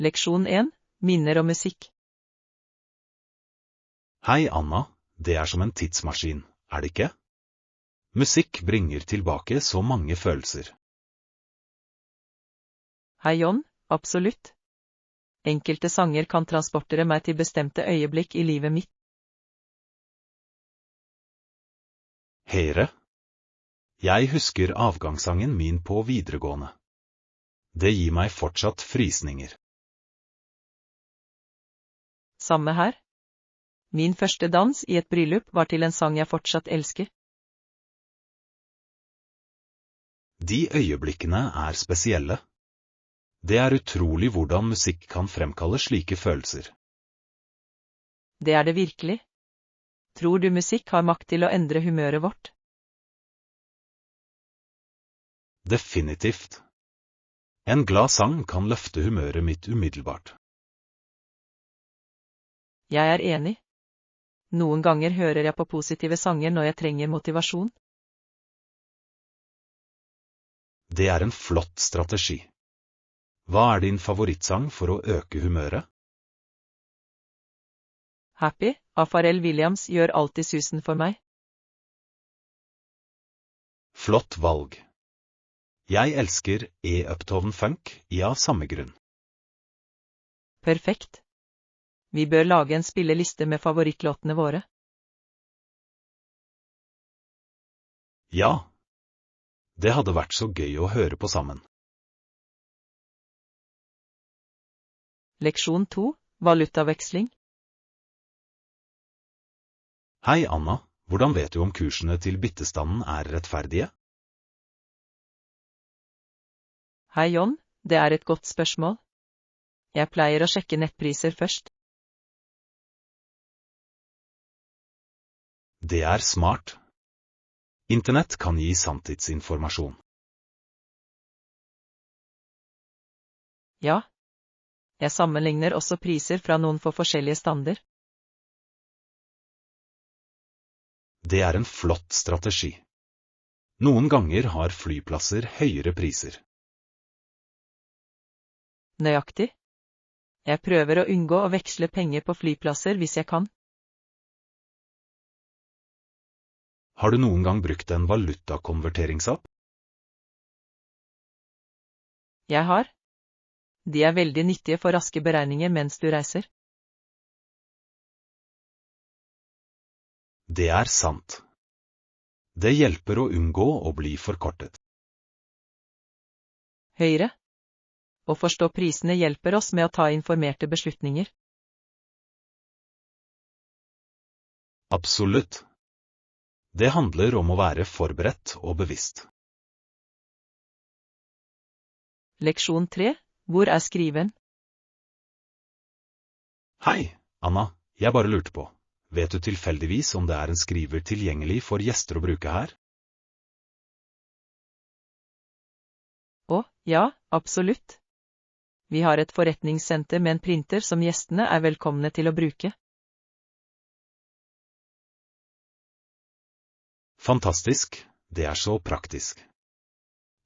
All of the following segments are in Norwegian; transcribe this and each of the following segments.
Leksjon 1. Minner og musikk. Hei Anna, det som en tidsmaskin, det ikke? Musikk bringer tilbake så mange følelser. Hei John, absolutt. Enkelte sanger kan transportere meg til bestemte øyeblikk i livet mitt. Here? Jeg husker avgangssangen min på videregående. Det gir meg fortsatt frysninger. Samme her. Min første dans i et bryllup var til en sang jeg fortsatt elsker. De øyeblikkene spesielle. Det utrolig hvordan musikk kan fremkalle slike følelser. Det det virkelig. Tror du musikk har makt til å endre humøret vårt? Definitivt. En glad sang kan løfte humøret mitt umiddelbart. Jeg enig. Noen ganger hører jeg på positive sanger når jeg trenger motivasjon. Det en flott strategi. Hva din favorittsang for å øke humøret? Happy, av Pharrell Williams gjør alltid susen for meg. Flott valg. Jeg elsker Uptown Funk, av samme grunn. Perfekt. Vi bør lage en spilleliste med favorittlåtene våre. Ja. Det hadde vært så gøy å høre på sammen. Leksjon 2. Valutaveksling. Hei Anna, hvordan vet du om kursene til byttestanden rettferdige? Hei John, det et godt spørsmål. Jeg pleier å sjekke nettpriser først. Det smart. Internett kan gi sanntidsinformasjon. Ja. Jeg sammenligner også priser fra noen for forskjellige stander. Det en flott strategi. Noen ganger har flyplasser høyere priser. Nøyaktig. Jeg prøver å unngå å veksle penger på flyplasser hvis jeg kan. Har du noen gang brukt en valutakonverteringsapp? Jeg har. De veldig nyttige for raske beregninger mens du reiser. Det sant. Det hjelper å unngå å bli forkortet. Høyre. Å forstå prisene hjelper oss med å ta informerte beslutninger. Absolutt. Det handler om å være forberedt og bevisst. Leksjon 3. Hvor skriven? Hei, Anna, jeg bare lurte på. Vet du tilfeldigvis om det en skriver tilgjengelig for gjester å bruke her? Å, ja, absolutt. Vi har et forretningssenter med en printer som gjestene velkomne til å bruke. Fantastisk, det så praktisk.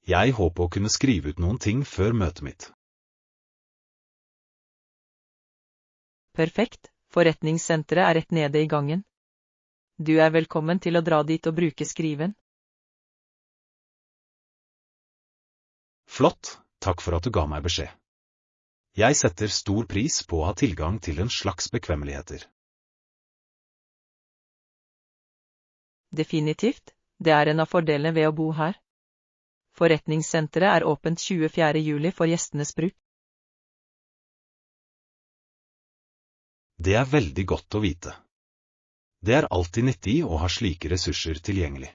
Jeg håper å kunne skrive ut noen ting før møtet mitt. Perfekt, forretningssenteret rett nede i gangen. Du velkommen til å dra dit og bruke skriven. Flott, takk for at du ga meg beskjed. Jeg setter stor pris på å ha tilgang til en slags bekvemmeligheter. Definitivt, det en av fordelene ved å bo her. Forretningssenteret åpent 24. juli for gjestenes bruk. Det veldig godt å vite. Det alltid nyttig å ha slike ressurser tilgjengelig.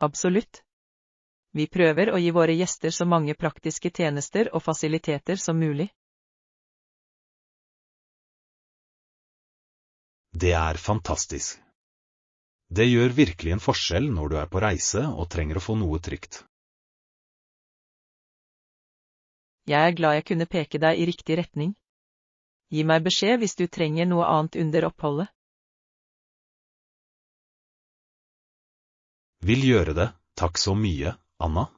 Absolutt. Vi prøver å gi våre gjester så mange praktiske tjenester og fasiliteter som mulig. Det fantastisk. Det gjør virkelig en forskjell når du på reise og trenger å få noe trygt. Jeg glad jeg kunne peke deg i riktig retning. Gi meg beskjed hvis du trenger noe annet under oppholdet. Vil gjøre det, takk så mye, Anna.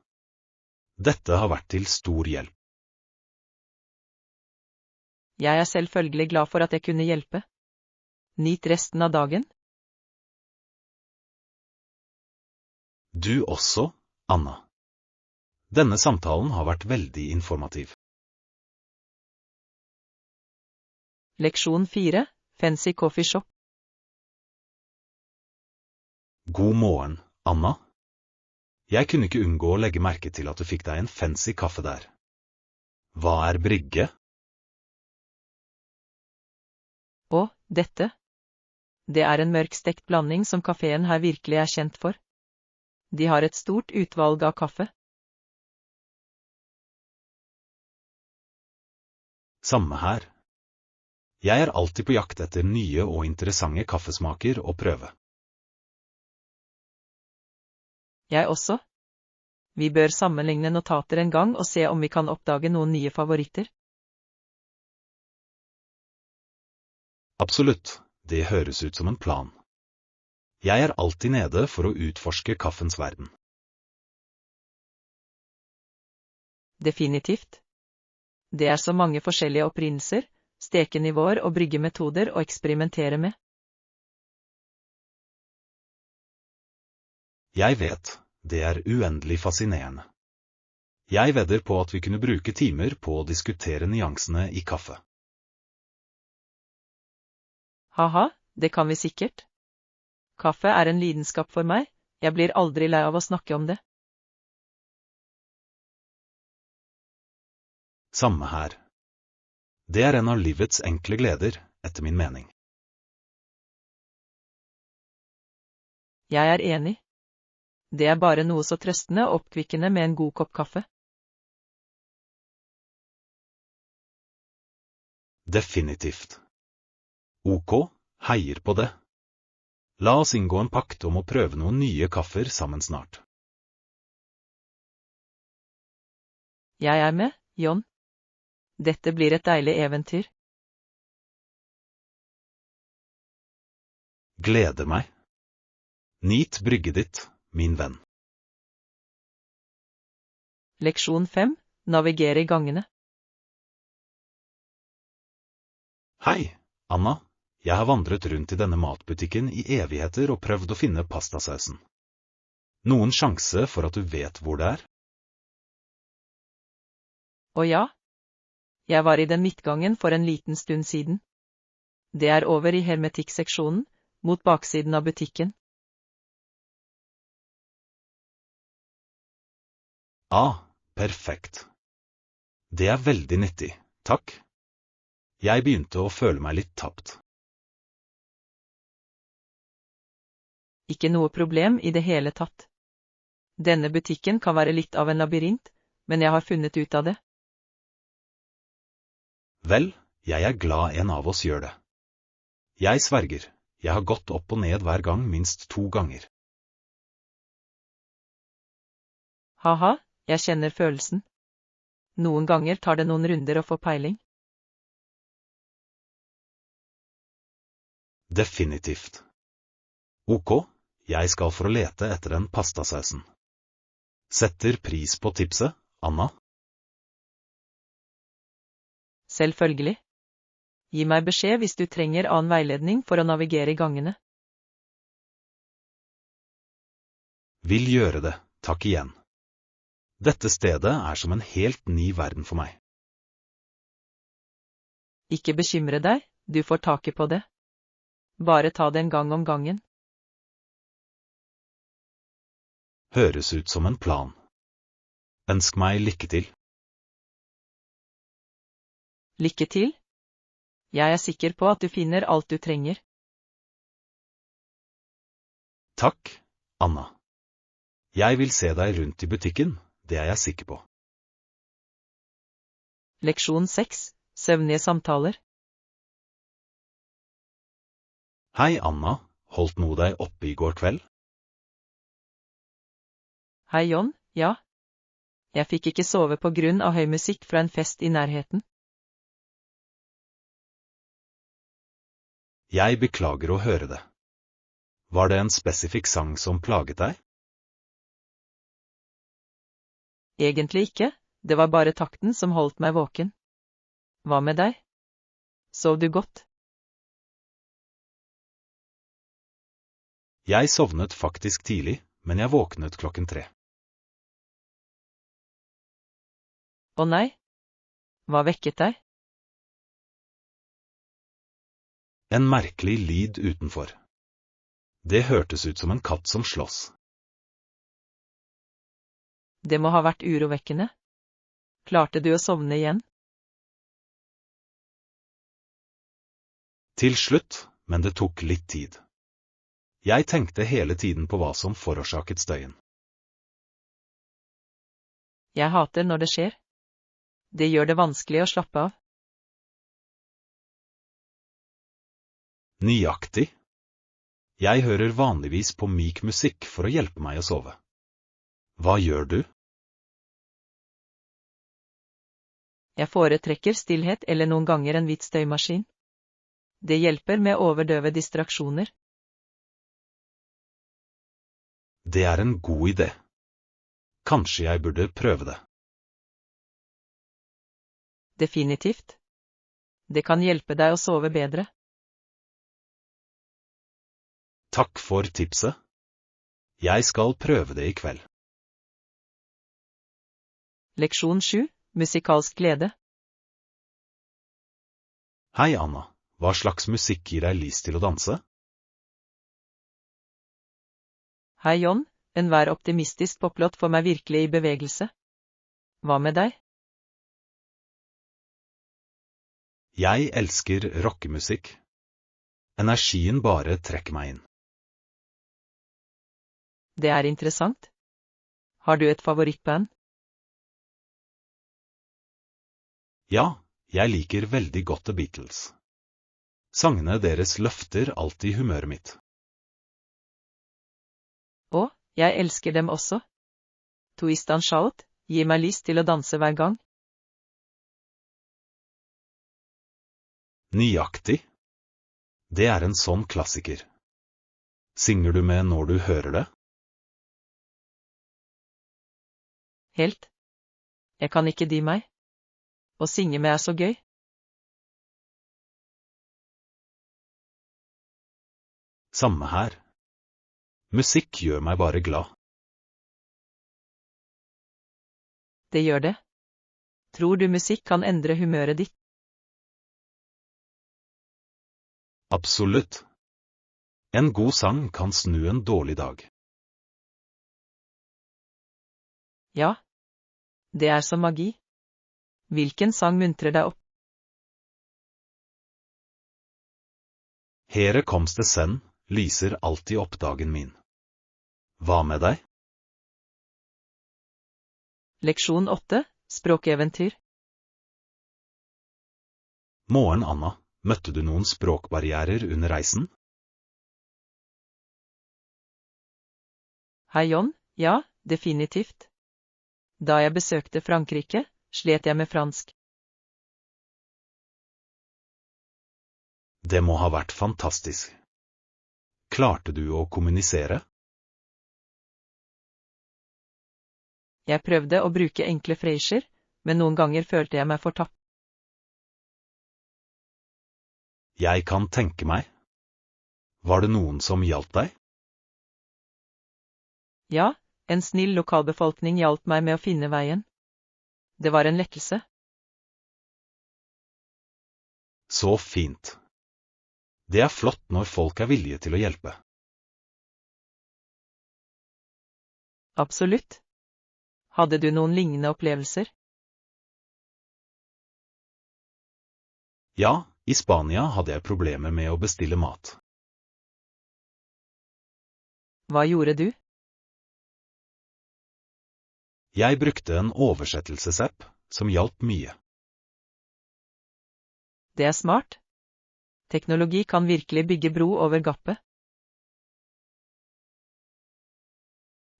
Dette har vært til stor hjelp. Jeg er selvfølgelig glad for at jeg kunne hjelpe. Nyt resten av dagen. Du også, Anna. Denne samtalen har vært veldig informativ. Leksjon 4, Fancy Coffee Shop. God morgen, Anna. Jeg kunne ikke unngå å legge merke til at du fikk deg en fancy kaffe der. Hva er brygge? Å, dette. Det er en mørkstekt blanding som kafeen her virkelig er kjent for. De har et stort utvalg av kaffe. Samme her. Jeg er alltid på jakt etter nye og interessante kaffesmaker å prøve. Jeg også. Vi bør sammenligne notater en gang og se om vi kan oppdage noen nye favoritter. Absolutt, det høres ut som en plan. Jeg er alltid nede for å utforske kaffens verden. Definitivt. Det er så mange forskjellige opprinnelser, stekenivåer og bryggemetoder å eksperimentere med. Jeg vet, det er uendelig fascinerende. Jeg vedder på at vi kunne bruke timer på å diskutere nyansene i kaffe. Haha, det kan vi sikkert. Kaffe er en lidenskap for meg, jeg blir aldri lei av å snakke om det. Samme her. Det er en av livets enkle gleder, etter min mening. Jeg er enig. Det er bare noe så trøstende og oppkvikkende med en god kopp kaffe. Definitivt. Ok, heier på det. La oss inngå en pakt om å prøve noen nye kaffer sammen snart. Jeg er med, John. Dette blir et deilig eventyr. Gleder meg. Nyt brygget ditt, min venn. Leksjon 5, Navigere i gangene. Hei, Anna. Jeg har vandret rundt i denne matbutikken i evigheter og prøvd å finne pastasausen. Noen sjanse for at du vet hvor det er? Å ja. Jeg var i den midtgangen for en liten stund siden. Det er over i hermetikkseksjonen, mot baksiden av butikken. Perfekt. Det er veldig nyttig, takk. Jeg begynte å føle meg litt tapt. Ikke noe problem i det hele tatt. Denne butikken kan være litt av en labyrint, men jeg har funnet ut av det. Vel, jeg er glad en av oss gjør det. Jeg sverger, jeg har gått opp og ned hver gang minst 2 ganger. Haha, jeg kjenner følelsen. Noen ganger tar det noen runder å få peiling. Definitivt. Ok, jeg skal for å lete etter den pastasausen. Setter pris på tipset, Anna? Selvfølgelig. Gi meg beskjed hvis du trenger annen veiledning for å navigere i gangene. Vil gjøre det, takk igjen. Dette stedet er som en helt ny verden for meg. Ikke bekymre deg, du får taket på det. Bare ta det en gang om gangen. Høres ut som en plan. Ønsk meg lykke til. Lykke til. Jeg er sikker på at du finner alt du trenger. Takk, Anna. Jeg vil se deg rundt i butikken, det er jeg sikker på. Leksjon 6, Søvnige samtaler. Hei, Anna. Holdt noe deg oppe i går kveld? Hei, John, ja. Jeg fikk ikke sove på grunn av høy musikk fra en fest i nærheten. Jeg beklager å høre det. Var det en spesifikk sang som plaget deg? Egentlig ikke, det var bare takten som holdt meg våken. Hva med deg? Sov du godt? Jeg sovnet faktisk tidlig, men jeg våknet 3:00. Å nei? Hva vekket deg? En merkelig lyd utenfor. Det hørtes ut som en katt som slåss. Det må ha vært urovekkende. Klarte du å sovne igjen? Til slutt, men det tok litt tid. Jeg tenkte hele tiden på hva som forårsaket støyen. Jeg hater når det skjer. Det gjør det vanskelig å slappe av. Nøyaktig. Jeg hører vanligvis på myk musikk for å hjelpe meg å sove. Hva gjør du? Jeg foretrekker stillhet eller noen ganger en hvit støymaskin. Det hjelper med å overdøve distraksjoner. Det er en god idé. Kanskje jeg burde prøve det. Definitivt. Det kan hjelpe deg å sove bedre. Takk for tipset. Jeg skal prøve det i kveld. Leksjon 7. Musikalsk glede. Hei, Anna. Hva slags musikk gir deg lyst til å danse? Hei John, enhver optimistisk poplåt får meg virkelig i bevegelse. Hva med deg? Jeg elsker rockemusikk. Energien bare trekker meg inn. Det er interessant. Har du et favorittband? Ja, jeg liker veldig godt The Beatles. Sangene deres løfter alltid humøret mitt. Å, jeg elsker dem også. Twist and Shout gir meg lyst til å danse hver gang. Nøyaktig. Det er en sånn klassiker. Synger du med når du hører det? Helt. Jeg kan ikke dy meg. Å synge med er så gøy. Samme her. Musikk gjør meg bare glad. Det gjør det. Tror du musikk kan endre humøret ditt? Absolutt. En god sang kan snu en dårlig dag. Ja. Det er som magi. Hvilken sang muntrer deg opp? Here comes the sun lyser alltid opp dagen min. Hva med deg? Leksjon 8. Språkeventyr. Morgen, Anna. Møtte du noen språkbarrierer under reisen? Hei John, ja, definitivt. Da jeg besøkte Frankrike, slet jeg med fransk. Det må ha vært fantastisk. Klarte du å kommunisere? Jeg prøvde å bruke enkle phraser, men noen ganger følte jeg meg fortapt. Jeg kan tenke meg. Var det noen som hjalp deg? Ja, en snill lokalbefolkning hjalp meg med å finne veien. Det var en lettelse. Så fint. Det er flott når folk er villige til å hjelpe. Absolutt. Hadde du noen lignende opplevelser? Ja, i Spania hadde jeg problemer med å bestille mat. Hva gjorde du? Jeg brukte en oversettelsesapp som hjalp mye. Det er smart. Teknologi kan virkelig bygge bro over gapet.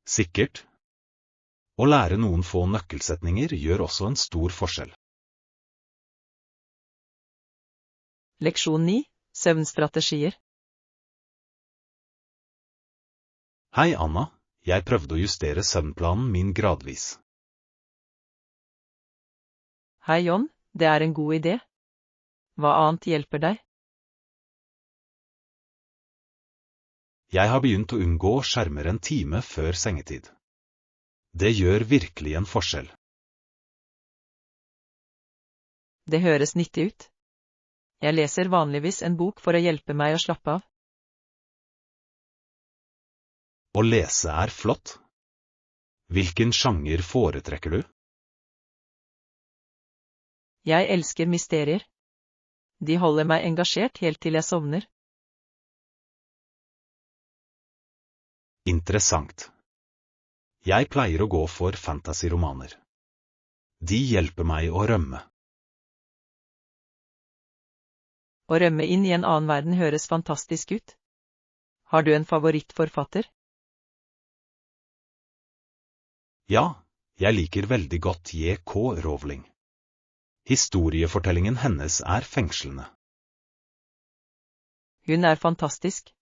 Sikkert. Å lære noen få nøkkelsetninger gjør også en stor forskjell. Leksjon 9. Søvnstrategier. Hei, Anna. Jeg prøvde å justere søvnplanen min gradvis. Hei John, det er en god idé. Hva annet hjelper deg? Jeg har begynt å unngå skjermer en time før sengetid. Det gjør virkelig en forskjell. Det høres nyttig ut. Jeg leser vanligvis en bok for å hjelpe meg å slappe av. Å lese er flott. Hvilken sjanger foretrekker du? Jeg elsker mysterier. De holder meg engasjert helt til jeg sovner. Interessant. Jeg pleier å gå for fantasy-romaner. De hjelper meg å rømme. Å rømme inn i en annen verden høres fantastisk ut. Har du en favorittforfatter? Ja, jeg liker veldig godt J.K. Rowling. Historiefortellingen hennes er fengslende. Hun er fantastisk.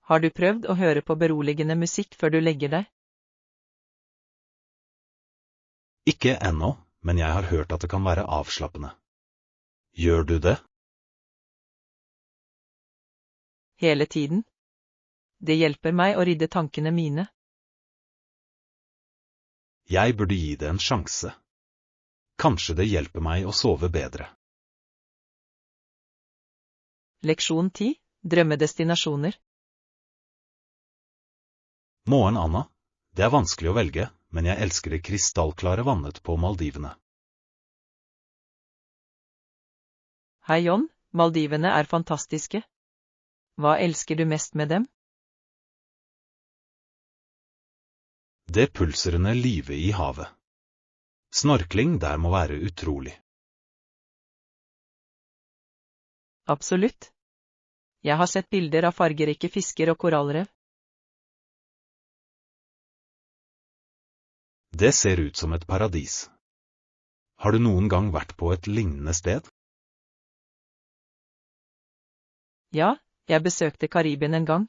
Har du prøvd å høre på beroligende musikk før du legger deg? Ikke ennå, men jeg har hørt at det kan være avslappende. Gjør du det? Hele tiden. Det hjelper meg å rydde tankene mine. Jeg burde gi det en sjanse. Kanskje det hjelper meg å sove bedre. Leksjon 10. Drømmedestinasjoner. Morgen, Anna. Det er vanskelig å velge, men jeg elsker det krystallklare vannet på Maldivene. Hei John, Maldivene er fantastiske. Hva elsker du mest med dem? Det pulserende livet i havet. Snorkling der må være utrolig. Absolutt. Jeg har sett bilder av fargerike fisker og korallrev. Det ser ut som et paradis. Har du noen gang vært på et lignende sted? Ja, jeg besøkte Karibien en gang.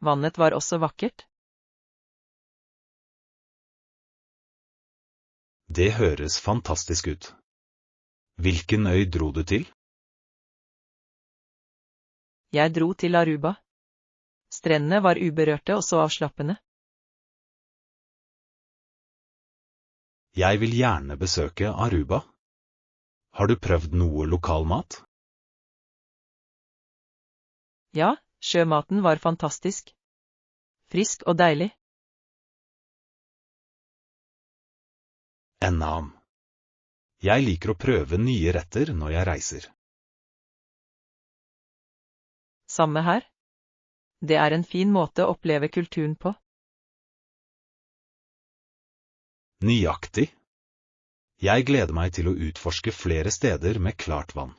Vannet var også vakkert. Det høres fantastisk ut. Hvilken øy dro du til? Jeg dro til Aruba. Strendene var uberørte og så avslappende. Jeg vil gjerne besøke Aruba. Har du prøvd noe lokalmat? Ja, sjømaten var fantastisk. Frisk og deilig. Ennam. Jeg liker å prøve nye retter når jeg reiser. Samme her. Det er en fin måte å oppleve kulturen på. Nøyaktig. Jeg gleder meg til å utforske flere steder med klart vann.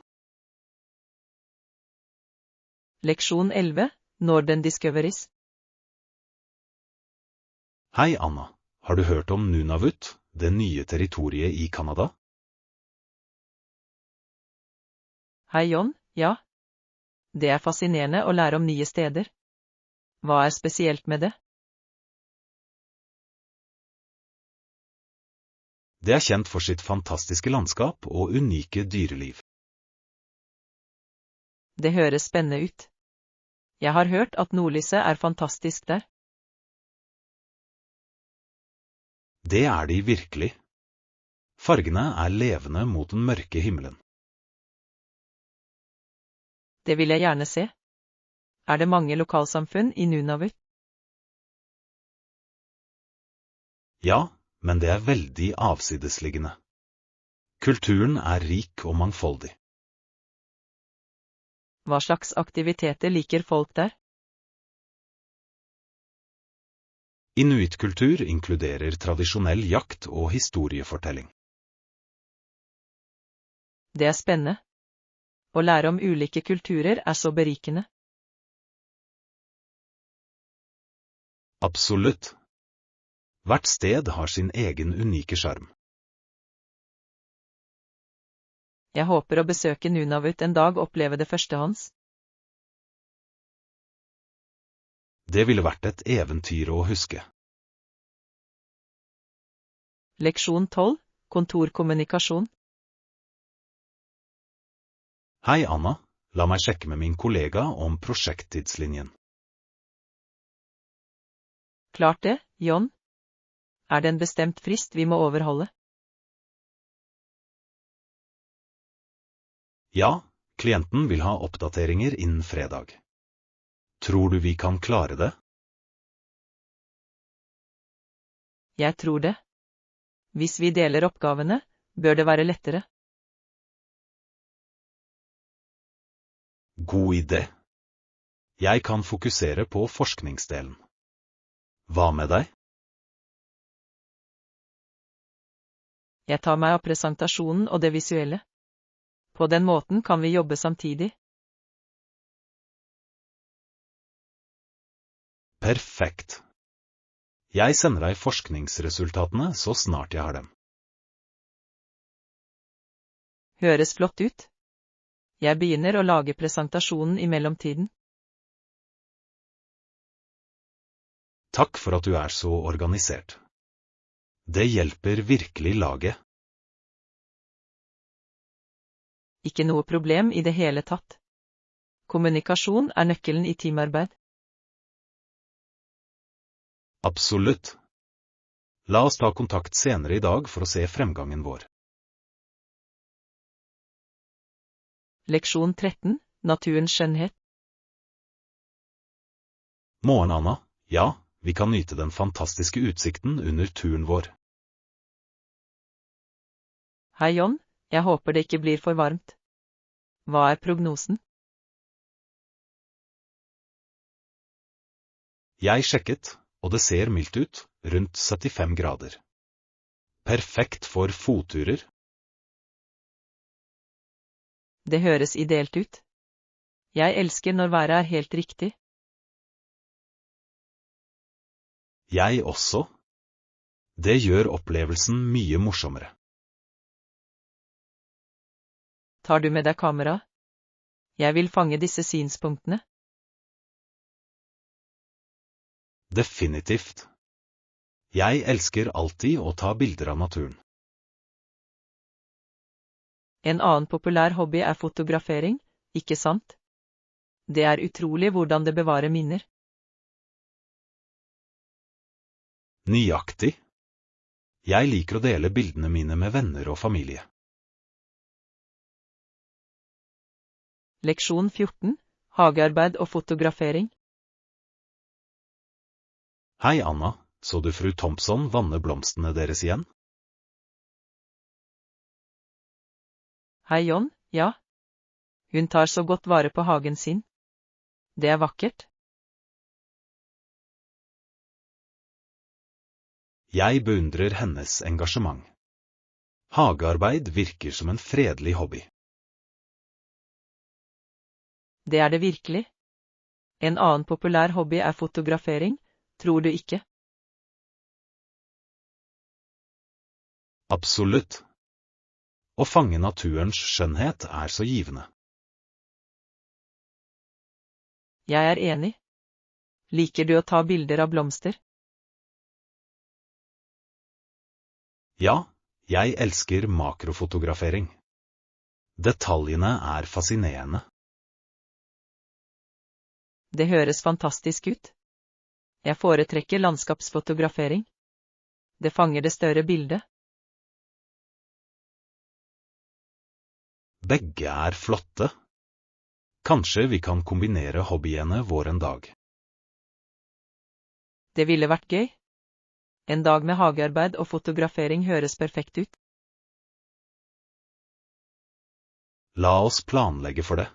Leksjon 11. Northern Discoveries. Hei, Anna. Har du hørt om Nunavut, det nye territoriet i Canada? Hei John, ja. Det er fascinerende å lære om nye steder. Hva er spesielt med det? Det er kjent for sitt fantastiske landskap og unike dyreliv. Det høres spennende ut. Jeg har hørt at nordlyset er fantastisk der. Det er de virkelig. Fargene er levende mot den mørke himmelen. Det vil jeg gjerne se. Er det mange lokalsamfunn i Nunavut? Ja, men det er veldig avsidesliggende. Kulturen er rik og mangfoldig. Hva slags aktiviteter liker folk der? Inuittkultur inkluderer tradisjonell jakt og historiefortelling. Det er spennende. Å lære om ulike kulturer er så berikende. Absolutt. Hvert sted har sin egen unike sjarm. Jeg håper å besøke Nunavut en dag og oppleve det førstehånds. Det ville vært et eventyr å huske. Leksjon 12. Kontorkommunikasjon. Hei, Anna. La meg sjekke med min kollega om prosjekttidslinjen. Klart det, John. Er det en bestemt frist vi må overholde? Ja, klienten vil ha oppdateringer innen fredag. Tror du vi kan klare det? Jeg tror det. Hvis vi deler oppgavene, bør det være lettere. God idé. Jeg kan fokusere på forskningsdelen. Hva med deg? Jeg tar meg av presentasjonen og det visuelle. På den måten kan vi jobbe samtidig. Perfekt. Jeg sender deg forskningsresultatene så snart jeg har dem. Høres flott ut. Jeg begynner å lage presentasjonen i mellomtiden. Takk for at du er så organisert. Det hjelper virkelig laget. Ikke noe problem i det hele tatt. Kommunikasjon er nøkkelen i teamarbeid. Absolutt. La oss ta kontakt senere i dag for å se fremgangen vår. Leksjon 13, naturens skjønnhet. Morgen, Anna. Ja, vi kan nyte den fantastiske utsikten under turen vår. Hei, John. Jeg håper det ikke blir for varmt. Hva er prognosen? Jeg sjekket, og det ser mildt ut, rundt 75 grader. Perfekt for fotturer. Det høres ideelt ut. Jeg elsker når været er helt riktig. Jeg også. Det gjør opplevelsen mye morsommere. Tar du med deg kamera? Jeg vil fange disse synspunktene. Definitivt. Jeg elsker alltid å ta bilder av naturen. En annen populær hobby er fotografering, ikke sant? Det er utrolig hvordan det bevarer minner. Nøyaktig. Jeg liker å dele bildene mine med venner og familie. Leksjon 14, hagearbeid og fotografering. Hei, Anna. Så du fru Thompson vanne blomstene deres igjen? Hei, John. Ja. Hun tar så godt vare på hagen sin. Det er vakkert. Jeg beundrer hennes engasjement. Hagearbeid virker som en fredelig hobby. Det er det virkelig. En annen populær hobby er fotografering, tror du ikke? Absolutt. Å fange naturens skjønnhet er så givende. Jeg er enig. Liker du å ta bilder av blomster? Ja, jeg elsker makrofotografering. Detaljene er fascinerende. Det høres fantastisk ut. Jeg foretrekker landskapsfotografering. Det fanger det større bildet. Begge er flotte. Kanskje vi kan kombinere hobbyene våre en dag. Det ville vært gøy. En dag med hagearbeid og fotografering høres perfekt ut. La oss planlegge for det.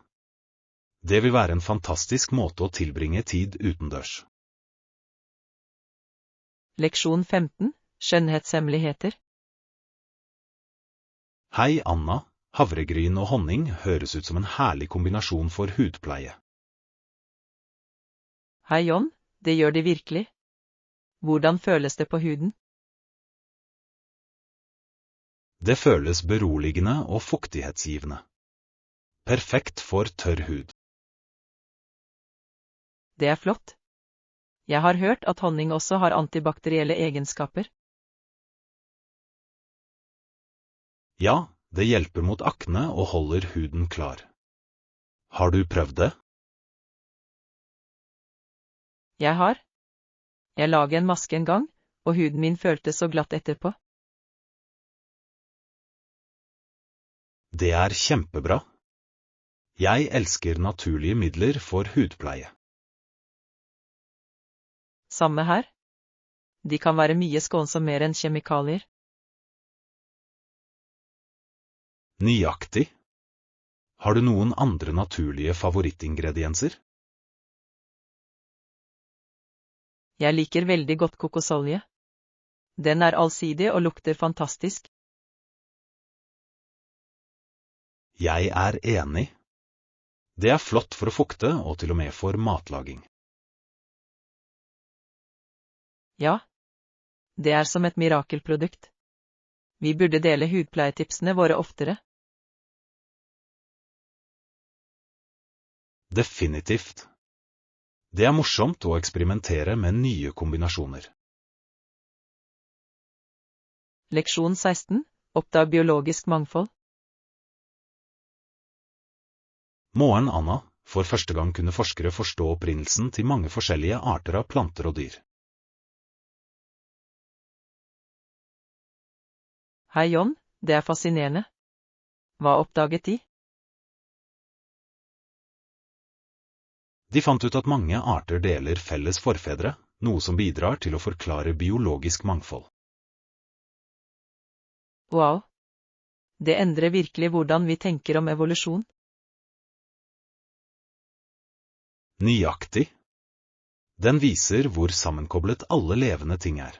Det vil være en fantastisk måte å tilbringe tid utendørs. Leksjon 15, skjønnhetshemmeligheter. Hei, Anna. Havregryn og honning høres ut som en herlig kombinasjon for hudpleie. Hei, John. Det gjør de virkelig. Hvordan føles det på huden? Det føles beroligende og fuktighetsgivende. Perfekt for tørr hud. Det er flott. Jeg har hørt at honning også har antibakterielle egenskaper. Ja, det hjelper mot akne og holder huden klar. Har du prøvd det? Jeg har. Jeg laget en maske en gang, og huden min føltes så glatt etterpå. Det er kjempebra. Jeg elsker naturlige midler for hudpleie. Samme her. De kan være mye skånsommere enn kjemikalier. Nøyaktig. Har du noen andre naturlige favorittingredienser? Jeg liker veldig godt kokosolje. Den er allsidig og lukter fantastisk. Jeg er enig. Det er flott for å fukte og til og med for matlaging. Ja. Det er som et mirakelprodukt. Vi burde dele hudpleietipsene våre oftere. Definitivt. Det er morsomt å eksperimentere med nye kombinasjoner. Leksjon 16. Oppdag biologisk mangfold. Morgen, Anna. For første gang kunne forskere forstå opprinnelsen til mange forskjellige arter av planter og dyr. Hei John, det er fascinerende. Hva oppdaget de? De fant ut at mange arter deler felles forfedre, noe som bidrar til å forklare biologisk mangfold. Wow. Det endrer virkelig hvordan vi tenker om evolusjon. Nøyaktig. Den viser hvor sammenkoblet alle levende ting er.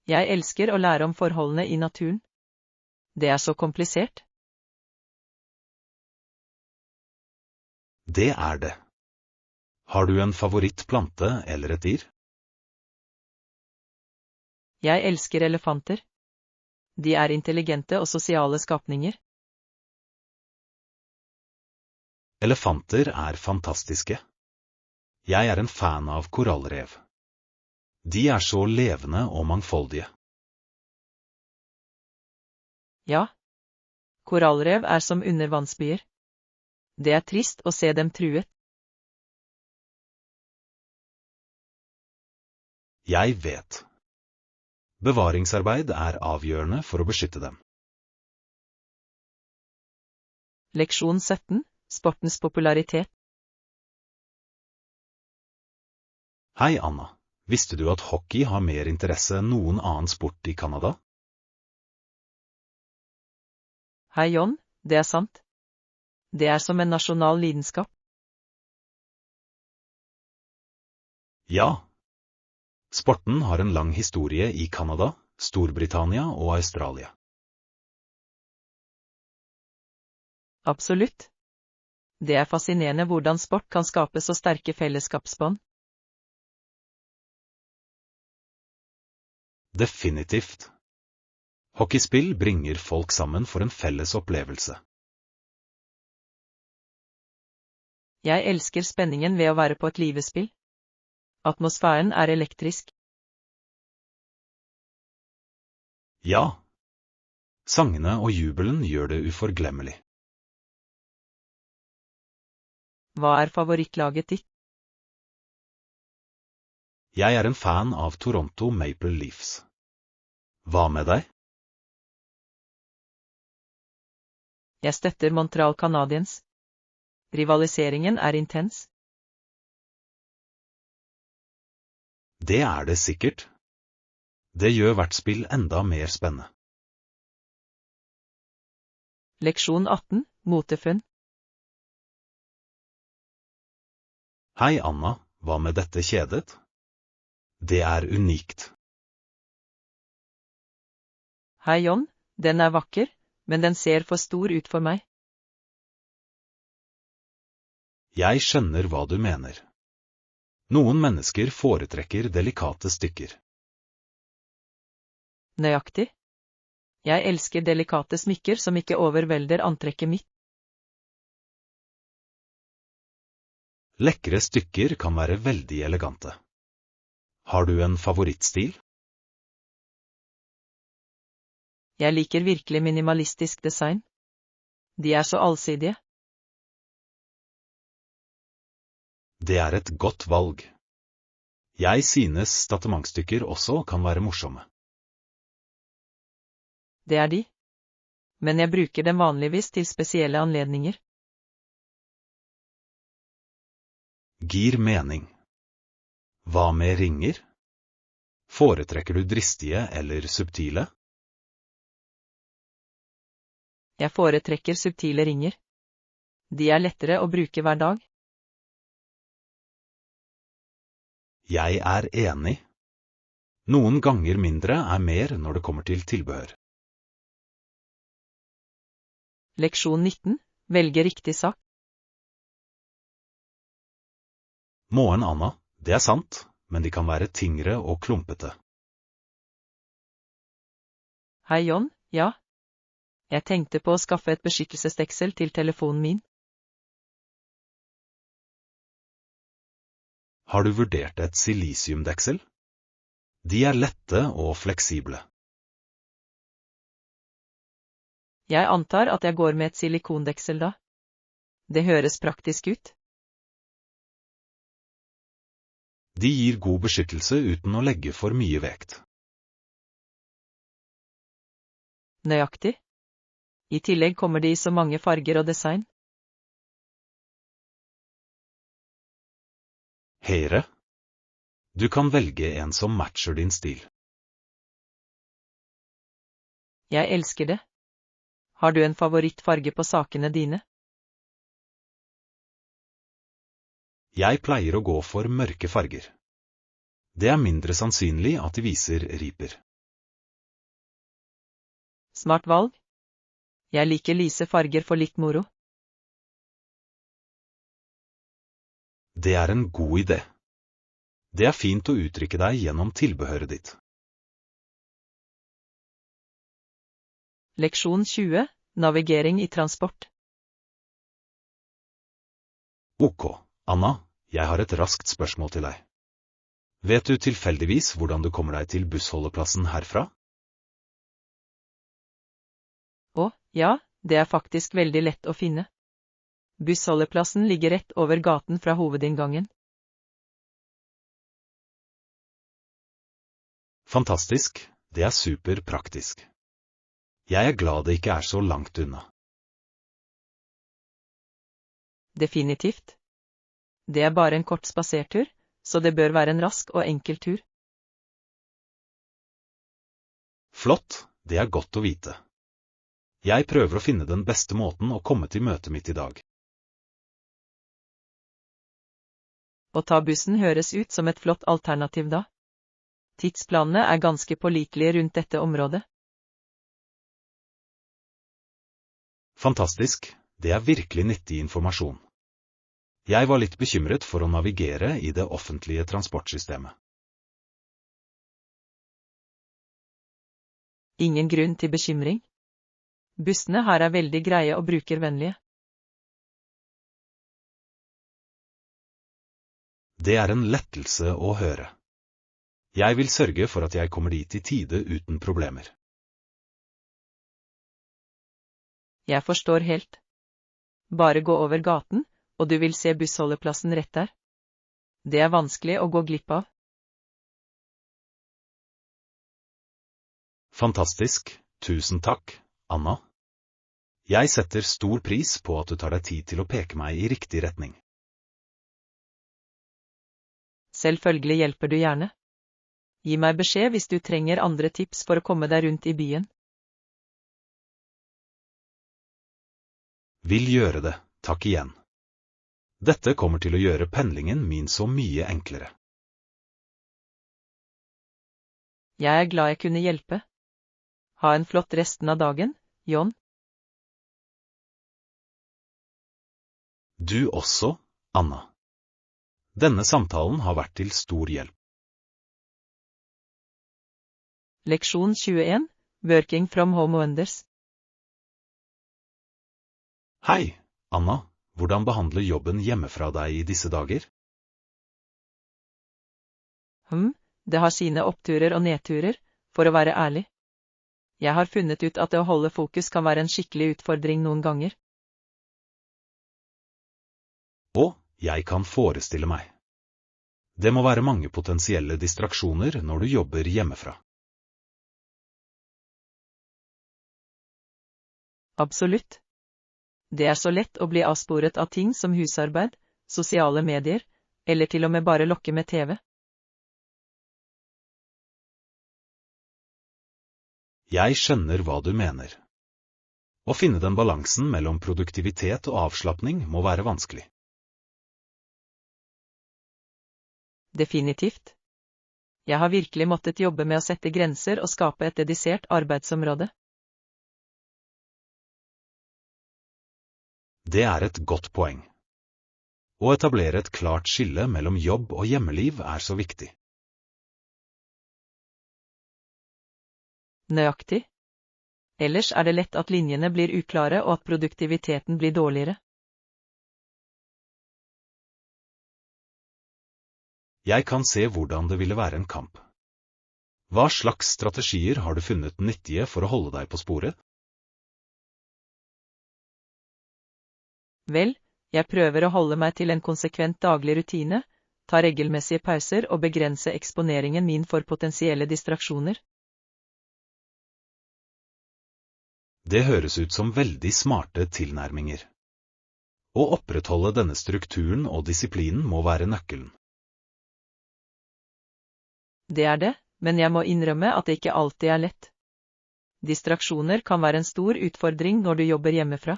Jeg elsker å lære om forholdene i naturen. Det er så komplisert. Det er det. Har du en favorittplante eller et dyr? Jeg elsker elefanter. De er intelligente og sosiale skapninger. Elefanter er fantastiske. Jeg er en fan av korallrev. De er så levende og mangfoldige. Ja. Korallrev er som undervannsbyer. Det er trist å se dem truet. Jeg vet. Bevaringsarbeid er avgjørende for å beskytte dem. Leksjon 17. Sportens popularitet. Hei, Anna. Visste du at hockey har mer interesse enn noen annen sport i Canada? Hei John, det er sant. Det er som en nasjonal lidenskap. Ja. Sporten har en lang historie i Canada, Storbritannia og Australia. Absolutt. Det er fascinerende hvordan sport kan skape så sterke fellesskapsbånd. Definitivt. Hockeyspill bringer folk sammen for en felles opplevelse. Jeg elsker spenningen ved å være på et livespill. Atmosfæren er elektrisk. Ja. Sangene og jubelen gjør det uforglemmelig. Hva er favorittlaget ditt? Jeg er en fan av Toronto Maple Leafs. Hva med deg? Jeg støtter Montreal Canadiens. Rivaliseringen er intens. Det er det sikkert. Det gjør hvert spill enda mer spennende. Leksjon 18. Motefunn. Hei, Anna. Hva med dette kjedet? Det er unikt. Hei John, den er vakker, men den ser for stor ut for meg. Jeg skjønner hva du mener. Noen mennesker foretrekker delikate stykker. Nøyaktig. Jeg elsker delikate smykker som ikke overvelder antrekket mitt. Lekre stykker kan være veldig elegante. Har du en favorittstil? Jeg liker virkelig minimalistisk design. De er så allsidige. Det er et godt valg. Jeg synes statementstykker også kan være morsomme. Det er de. Men jeg bruker dem vanligvis til spesielle anledninger. Gir mening. Hva med ringer? Foretrekker du dristige eller subtile? Jeg foretrekker subtile ringer. De er lettere å bruke hver dag. Jeg er enig. Noen ganger mindre er mer når det kommer til tilbehør. Leksjon 19. Velge riktig sak. Måen, Anna, det er sant, men de kan være tyngre og klumpete. Hei John, ja. Jeg tenkte på å skaffe et beskyttelsesdeksel til telefonen min. Har du vurdert et silisiumdeksel? De er lette og fleksible. Jeg antar at jeg går med et silikondeksel da. Det høres praktisk ut. De gir god beskyttelse uten å legge for mye vekt. Nøyaktig. I tillegg kommer de i så mange farger og design. Høyre. Du kan velge en som matcher din stil. Jeg elsker det. Har du en favorittfarge på sakene dine? Jeg pleier å gå for mørke farger. Det er mindre sannsynlig at de viser riper. Smart valg. Jeg liker lyse farger for litt moro. Det er en god idé. Det er fint å uttrykke deg gjennom tilbehøret ditt. Leksjon 20. Navigering i transport. Ok, Anna, jeg har et raskt spørsmål til deg. Vet du tilfeldigvis hvordan du kommer deg til bussholdeplassen herfra? Å, ja, det er faktisk veldig lett å finne. Bussholdeplassen ligger rett over gaten fra hovedinngangen. Fantastisk, det er superpraktisk. Jeg er glad det ikke er så langt unna. Definitivt. Det er bare en kort spasertur, så det bør være en rask og enkel tur. Flott, det er godt å vite. Jeg prøver å finne den beste måten å komme til møtet mitt i dag. Å ta bussen høres ut som et flott alternativ da. Tidsplanene er ganske pålitelige rundt dette området. Fantastisk, det er virkelig nyttig informasjon. Jeg var litt bekymret for å navigere i det offentlige transportsystemet. Ingen grunn til bekymring. Bussene her er veldig greie og brukervennlige. Det er en lettelse å høre. Jeg vil sørge for at jeg kommer dit i tide uten problemer. Jeg forstår helt. Bare gå over gaten, og du vil se bussholdeplassen rett der. Det er vanskelig å gå glipp av. Fantastisk, tusen takk, Anna. Jeg setter stor pris på at du tar deg tid til å peke meg i riktig retning. Selvfølgelig hjelper du gjerne. Gi meg beskjed hvis du trenger andre tips for å komme deg rundt i byen. Vil gjøre det, takk igjen. Dette kommer til å gjøre pendlingen min så mye enklere. Jeg er glad jeg kunne hjelpe. Ha en flott resten av dagen, John. Du også, Anna. Denne samtalen har vært til stor hjelp. Leksjon 21. Working from home wonders. Hei, Anna. Hvordan behandler jobben hjemmefra deg i disse dager? Det har sine oppturer og nedturer, for å være ærlig. Jeg har funnet ut at det å holde fokus kan være en skikkelig utfordring noen ganger. Og jeg kan forestille meg. Det må være mange potensielle distraksjoner når du jobber hjemmefra. Absolutt. Det er så lett å bli avsporet av ting som husarbeid, sosiale medier, eller til og med bare lokke med TV. Jeg skjønner hva du mener. Å finne den balansen mellom produktivitet og avslapping må være vanskelig. Definitivt. Jeg har virkelig måttet jobbe med å sette grenser og skape et dedisert arbeidsområde. Det er et godt poeng. Å etablere et klart skille mellom jobb og hjemmeliv er så viktig. Nøyaktig. Ellers er det lett at linjene blir uklare og at produktiviteten blir dårligere. Jeg kan se hvordan det ville være en kamp. Hva slags strategier har du funnet nyttige for å holde deg på sporet? Vel, jeg prøver å holde meg til en konsekvent daglig rutine, ta regelmessige pauser og begrense eksponeringen min for potensielle distraksjoner. Det høres ut som veldig smarte tilnærminger. Å opprettholde denne strukturen og disiplinen må være nøkkelen. Det er det, men jeg må innrømme at det ikke alltid er lett. Distraksjoner kan være en stor utfordring når du jobber hjemmefra.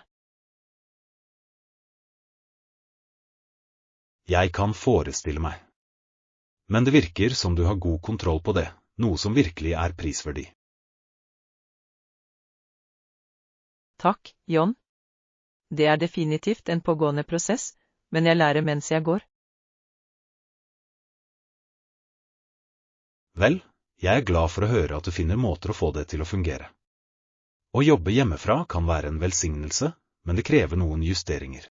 Jeg kan forestille meg. Men det virker som du har god kontroll på det, noe som virkelig er prisverdig. Takk, John. Det er definitivt en pågående prosess, men jeg lærer mens jeg går. Vel, jeg er glad for å høre at du finner måter å få det til å fungere. Å jobbe hjemmefra kan være en velsignelse, men det krever noen justeringer.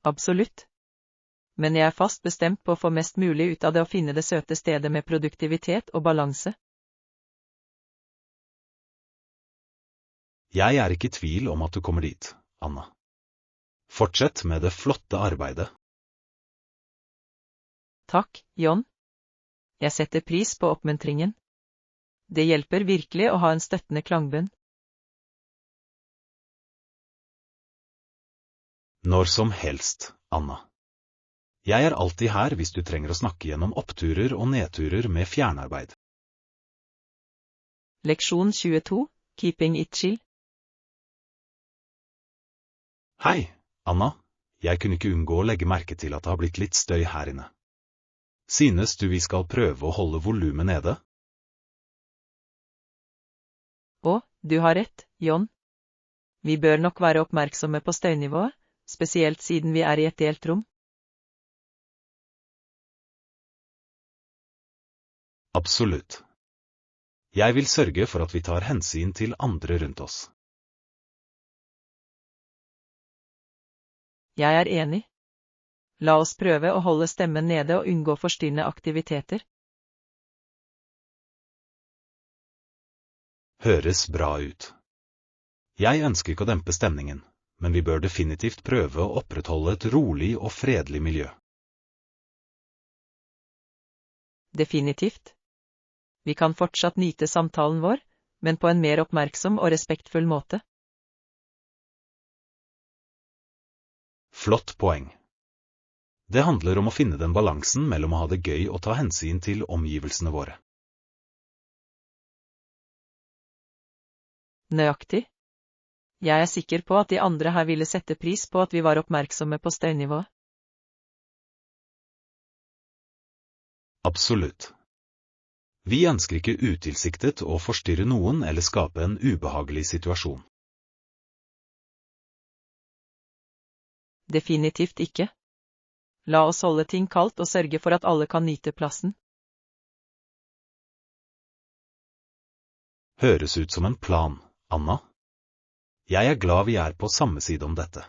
Absolutt. Men jeg er fast bestemt på å få mest mulig ut av det å finne det søte stedet med produktivitet og balanse. Jeg er ikke i tvil om at du kommer dit, Anna. Fortsett med det flotte arbeidet. Takk, John. Jeg setter pris på oppmuntringen. Det hjelper virkelig å ha en støttende klangbunn. Når som helst, Anna. Jeg er alltid her hvis du trenger å snakke gjennom oppturer og nedturer med fjernarbeid. Leksjon 22, Keeping it chill. Hei, Anna. Jeg kunne ikke unngå å legge merke til at det har blitt litt støy her inne. Synes du vi skal prøve å holde volumet nede? Å, du har rett, John. Vi bør nok være oppmerksomme på støynivået, spesielt siden vi er i et delt rom. Absolutt. Jeg vil sørge for at vi tar hensyn til andre rundt oss. Jeg er enig. La oss prøve å holde stemmen nede og unngå forstyrrende aktiviteter. Høres bra ut. Jeg ønsker ikke å dempe stemningen, men vi bør definitivt prøve å opprettholde et rolig og fredelig miljø. Definitivt. Vi kan fortsatt nyte samtalen vår, men på en mer oppmerksom og respektfull måte. Flott poeng. Det handler om å finne den balansen mellom å ha det gøy og ta hensyn til omgivelsene våre. Nøyaktig. Jeg er sikker på at de andre her ville sette pris på at vi var oppmerksomme på støynivået. Absolutt. Vi ønsker ikke utilsiktet å forstyrre noen eller skape en ubehagelig situasjon. Definitivt ikke. La oss holde ting kaldt og sørge for at alle kan nyte plassen. Høres ut som en plan, Anna. Jeg er glad vi er på samme side om dette.